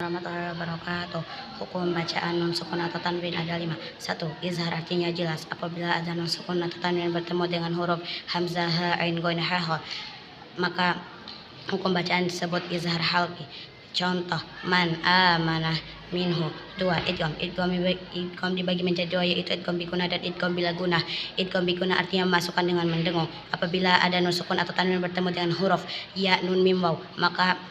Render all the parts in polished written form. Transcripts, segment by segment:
Warahmatullahi wabarakatuh. Hukum bacaan nun sukun atau tanwin ada 5. 1. Izhar artinya jelas. Apabila ada nun sukun atau tanwin bertemu dengan huruf hamzah, ha, ain, ghain, ha, maka hukum bacaan disebut izhar halqi. Contoh, man amanah minhu. 2. Idgham. Idgham dibagi menjadi 2, yaitu idgham biguna dan idgham bila guna. Idgham biguna artinya memasukkan dengan mendengung. Apabila ada nun sukun atau tanwin bertemu dengan huruf ya, nun, mim, waw, maka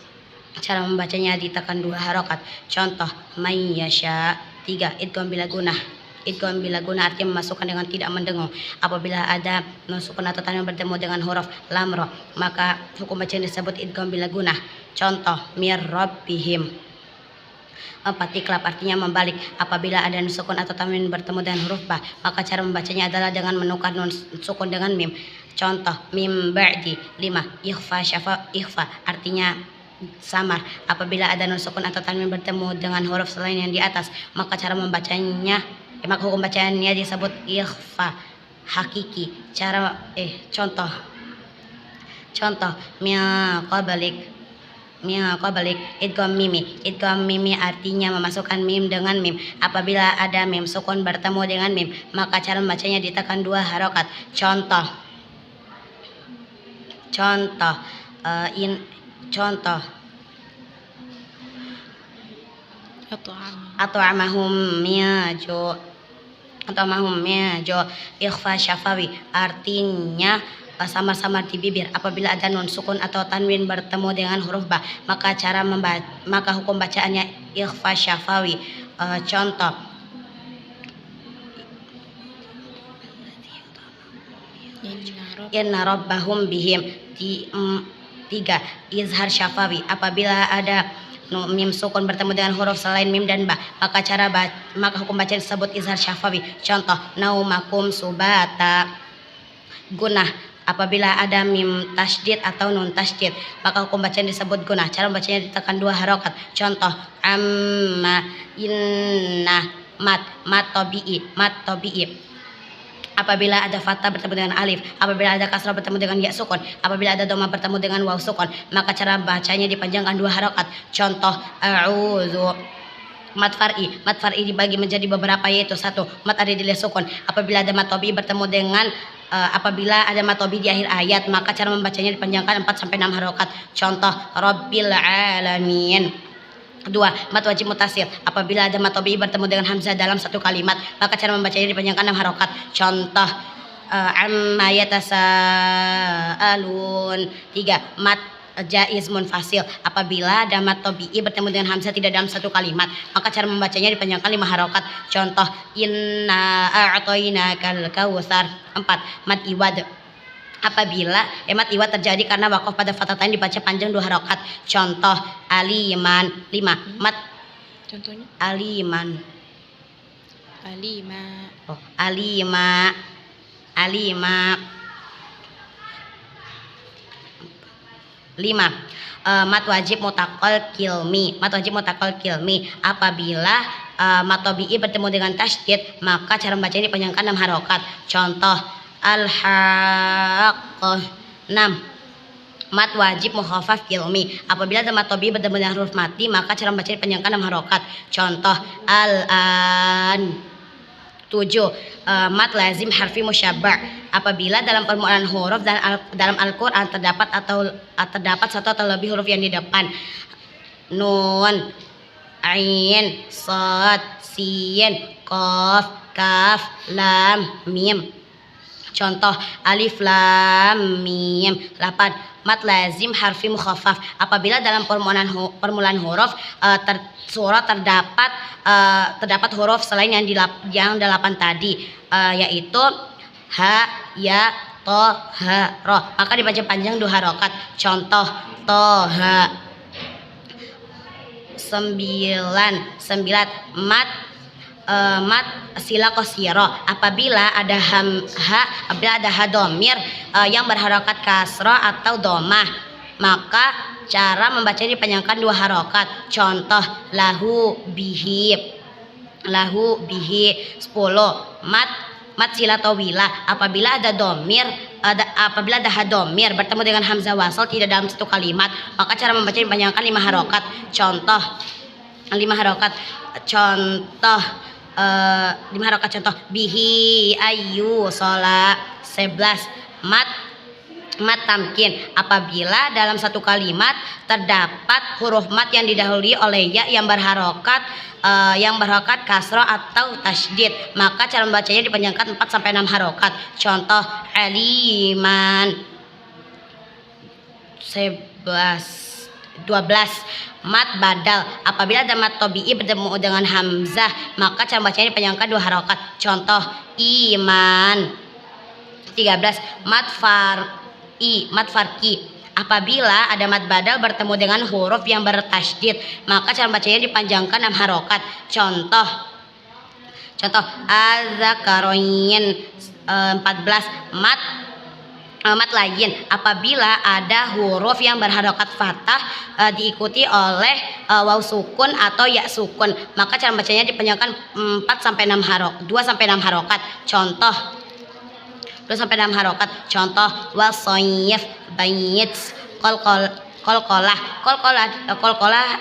cara membacanya ditekan 2 harokat. Contoh, may yasha. 3. Idgham bila gunah. Idgham bila gunah artinya memasukkan dengan tidak mendengung. Apabila ada nun sukun atau tanwin bertemu dengan huruf lam ra, maka hukum bacaan disebut idgham bila gunah. Contoh, mir rabbihim. 4. Iklab artinya membalik. Apabila ada nun sukun atau tanwin bertemu dengan huruf ba, maka cara membacanya adalah dengan menukar nun sukun dengan mim. Contoh, mim ba'di. 5. Ikhfa syafa. Ikhfa artinya samar. Apabila ada nun sukun atau tanwin bertemu dengan huruf selain yang di atas, maka cara membacanya maka hukum bacaannya disebut ikhfa hakiki. Contoh min qablik idgham mimi. Idgham mimi artinya memasukkan mim dengan mim. Apabila ada mim sukun bertemu dengan mim, maka cara membacanya ditekan 2 harokat. Contoh at'amahum miajo. Ikhfa syafawi artinya samar-samar di bibir. Apabila ada nun sukun atau tanwin bertemu dengan huruf ba, maka hukum bacaannya ikhfa syafawi. Contoh, inna rabbahum bihim. 3. Izhar syafawi. Apabila ada mim sukun bertemu dengan huruf selain mim dan ba, maka hukum bacaan disebut izhar syafawi. Contoh, naumakum subata. Gunah. Apabila ada mim tasydid atau nun tasydid, maka hukum bacaan disebut gunah. Cara bacanya ditekan 2 harokat. Contoh, amma, inna, mat tabi'i. Apabila ada fathah bertemu dengan alif, apabila ada kasrah bertemu dengan ya sukun, apabila ada dhamma bertemu dengan waw sukun, maka cara bacanya dipanjangkan 2 harokat. Contoh, a'udzu. Mat far'i dibagi menjadi beberapa, yaitu 1. Mat aridil sukun. Apabila ada mat tabi'i bertemu dengan apabila ada mat tabi'i di akhir ayat, maka cara membacanya dipanjangkan 4 sampai 6 harokat. Contoh, rabbil alamin. 2. Mat wajib mutasil. Apabila ada mat tabi'i bertemu dengan hamzah dalam satu kalimat, maka cara membacanya dipanjangkan 6 harokat. Contoh, amma yatasaalun. 3. Mat jaiz munfasil. Apabila ada mat tabi'i bertemu dengan hamzah tidak dalam satu kalimat, maka cara membacanya dipanjangkan 5 harokat. Contoh, inna a'tainakal kautsar. 4. Mat iwad. Apabila mat iwad terjadi karena waqaf pada fathatain dibaca panjang 2 harokat. Contoh, aliman. 5. Mat Contohnya alima. 5. Mat wajib mutakal kilmi. Apabila mat tabi'i bertemu dengan tasydid, maka cara membacanya dipanjangkan 6 harokat. Contoh, al-haqqah. 6. Mat wajib mukhafaf kilmi. Apabila ada mat tabi'i bertemu dengan huruf mati, maka cara membacanya dipanjangkan 6 harokat. Contoh, al-an. 7. Mat lazim harfi musyabba'. Apabila dalam permulaan huruf dalam Al-Qur'an terdapat satu atau lebih huruf yang di depan, nun, ain, shad, sin, qaf, kaf, lam, mim. Contoh, alif lam mim. 8. Mat lazim harfi mukhaffaf. Apabila dalam permulaan huruf surah terdapat huruf selain yang 8 tadi, yaitu ha, ya, to, ha, ro, maka dibaca panjang 2 harokat. Contoh, toha. 9. Mat sila qasiro. Apabila ada ha domir yang berharokat kasroh atau domah, maka cara membacanya dipanjangkan 2 harokat. Contoh, lahu bihi. 10. Mat sila tawila. Apabila ada ha domir bertemu dengan hamzah wasal tidak dalam satu kalimat, maka cara membacanya dipanjangkan 5 harokat. Contoh, 5 harokat. Contoh 5 harokat contoh bihi ayu sholat. 11 mat tamkin, apabila dalam satu kalimat terdapat huruf mat yang didahului oleh ya yang berharokat kasroh atau tasydid, maka cara membacanya dipanjangkan 4 sampai 6 harokat. Contoh aliman. 12 mat badal, apabila ada mat tobi'i bertemu dengan hamzah, maka cara bacanya dipanjangkan 2 harokat. Contoh iman. 13 mat farki, apabila ada mat badal bertemu dengan huruf yang bertasydid, maka cara bacanya dipanjangkan 6 harokat. Contoh az-zakaroin. 14 mat layin, apabila ada huruf yang berharokat fathah diikuti oleh waw sukun atau ya sukun, maka cara bacanya dipanjangkan 2 sampai 6 harokat. Contoh 2 sampai 6 harokat. Contoh wasoyif bayit. Kolkolah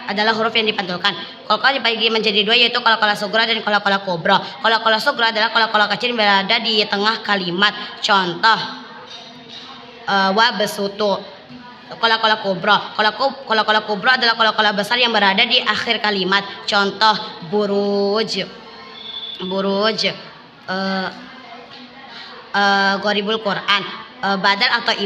adalah huruf yang dipantulkan. Kolkolah dibagi menjadi 2, yaitu kolkolah sugra dan kolkolah kubra. Kolkolah sugra adalah kolkolah kecil yang berada di tengah kalimat. Contoh wa besutu. Kolkolah kubra adalah kolkolah besar yang berada di akhir kalimat. Contoh buruj. Goribul Quran. Badal atau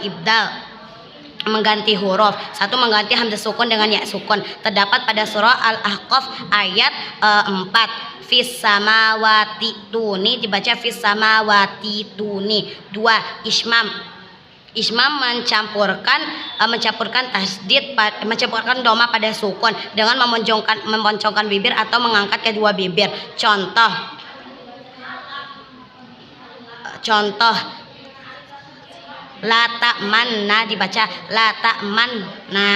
ibdal mengganti huruf. 1. Mengganti hamzah sukun dengan ya sukun, terdapat pada surah Al-Ahqaf ayat 4. Fis samawati tuni dibaca fis samawati tuni. 2. Ismam mencampurkan tasdid, mencampurkan doma pada sukun dengan memoncongkan bibir atau mengangkat kedua bibir. Contoh la ta'manna dibaca la ta'manna.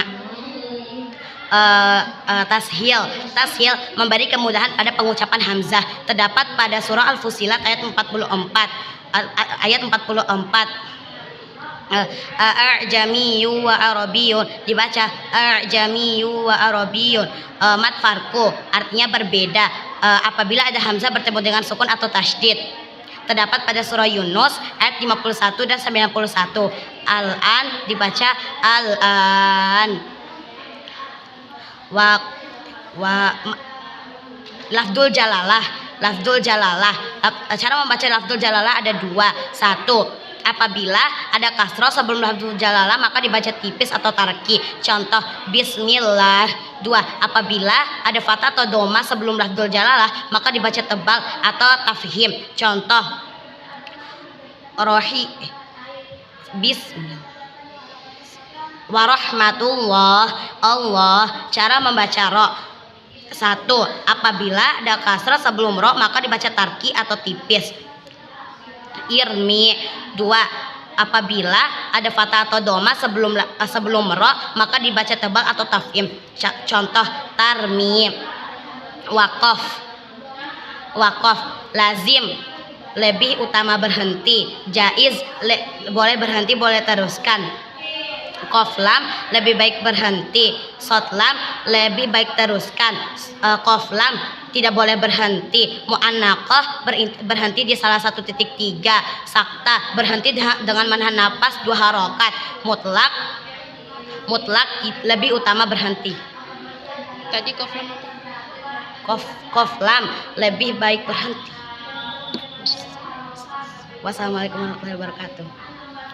Tashil memberi kemudahan pada pengucapan hamzah, terdapat pada surah Al-Fussilat ayat 44. A'jamiyyu wa arabiyyun dibaca a'jamiyyu wa arabiyyun. Mat farku artinya berbeda apabila ada hamzah bertemu dengan sukun atau tasydid, terdapat pada surah Yunus ayat 51 dan 91. Al-an dibaca al-an. Lafdzul jalalah. Cara membaca lafdzul jalalah ada 2. 1. Apabila ada kasroh sebelum lafdzul jalalah, maka dibaca tipis atau tarki. Contoh bismillah. 2. Apabila ada fathah atau doma sebelum lafdzul jalalah, maka dibaca tebal atau tafhim. Contoh bismillah. Warahmatullah. Allah. Cara membaca ro. 1. Apabila ada kasrah sebelum ro, maka dibaca tarki atau tipis. Irmi. 2. Apabila ada fathah atau doma sebelum ro, maka dibaca tebal atau tafhim. Contoh tarmi. Waqaf. Lazim lebih utama berhenti. Jaiz boleh berhenti, boleh teruskan. Qaf lam lebih baik berhenti. Shad lam lebih baik teruskan. Qaf lam tidak boleh berhenti. Mu'annaqah berhenti di salah 1.3. Sakta berhenti dengan menahan napas 2 harokat. Mutlak lebih utama berhenti. Tadi qaf lam apa? Qaf lam lebih baik berhenti. Wassalamualaikum warahmatullahi wabarakatuh.